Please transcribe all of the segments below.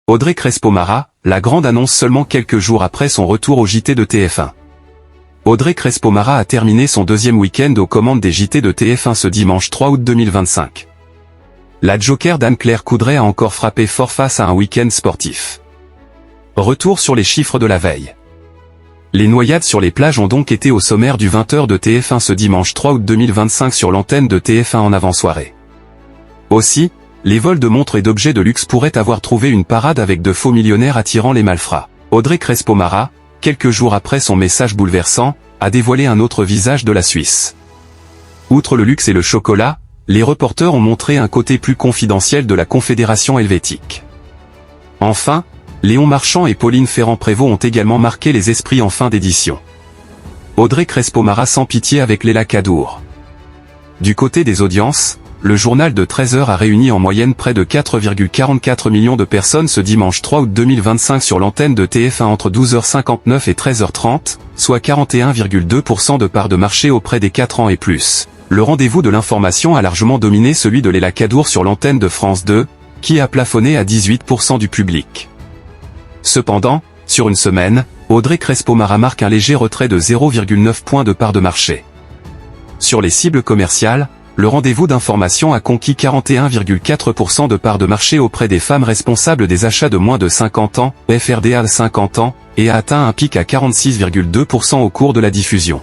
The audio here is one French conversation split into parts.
Audrey Crespo-Mara, la grande annonce seulement quelques jours après son retour au JT de TF1. Audrey Crespo-Mara a terminé son deuxième week-end aux commandes des JT de TF1 ce dimanche 3 août 2025. La joker d'Anne-Claire Coudray a encore frappé fort face à un week-end sportif. Retour sur les chiffres de la veille. Les noyades sur les plages ont donc été au sommaire du 20h de TF1 ce dimanche 3 août 2025 sur l'antenne de TF1 en avant-soirée. Aussi, les vols de montres et d'objets de luxe pourraient avoir trouvé une parade avec de faux millionnaires attirant les malfrats. Audrey Crespo-Mara, quelques jours après son message bouleversant, a dévoilé un autre visage de la Suisse. Outre le luxe et le chocolat, les reporters ont montré un côté plus confidentiel de la Confédération helvétique. Enfin, Léon Marchand et Pauline Ferrand-Prévot ont également marqué les esprits en fin d'édition. Audrey Crespo-Mara sans pitié avec Léla Kadour. Du côté des audiences, le journal de 13h a réuni en moyenne près de 4,44 millions de personnes ce dimanche 3 août 2025 sur l'antenne de TF1 entre 12h59 et 13h30, soit 41,2% de part de marché auprès des 4 ans et plus. Le rendez-vous de l'information a largement dominé celui de Léla Kadour sur l'antenne de France 2, qui a plafonné à 18% du public. Cependant, sur une semaine, Audrey Crespo-Mara marque un léger retrait de 0,9 points de part de marché. Sur les cibles commerciales, le rendez-vous d'information a conquis 41,4% de part de marché auprès des femmes responsables des achats de moins de 50 ans, FRDA 50 ans, et a atteint un pic à 46,2% au cours de la diffusion.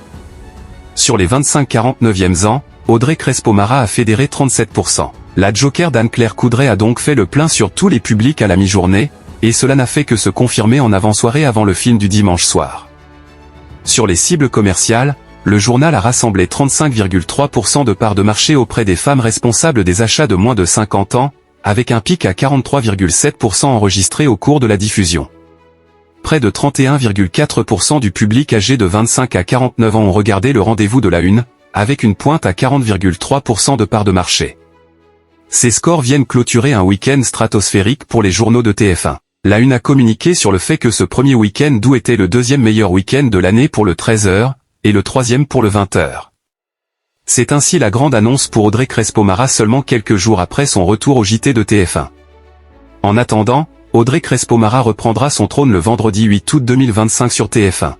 Sur les 25-49e ans, Audrey Crespo-Mara a fédéré 37%. La joker d'Anne-Claire Coudray a donc fait le plein sur tous les publics à la mi-journée, et cela n'a fait que se confirmer en avant-soirée avant le film du dimanche soir. Sur les cibles commerciales, le journal a rassemblé 35,3% de part de marché auprès des femmes responsables des achats de moins de 50 ans, avec un pic à 43,7% enregistré au cours de la diffusion. Près de 31,4% du public âgé de 25 à 49 ans ont regardé le rendez-vous de la Une, avec une pointe à 40,3% de part de marché. Ces scores viennent clôturer un week-end stratosphérique pour les journaux de TF1. La Une a communiqué sur le fait que ce premier week-end d'août était le deuxième meilleur week-end de l'année pour le 13h, et le troisième pour le 20h. C'est ainsi la grande annonce pour Audrey Crespo-Mara seulement quelques jours après son retour au JT de TF1. En attendant, Audrey Crespo-Mara reprendra son trône le vendredi 8 août 2025 sur TF1.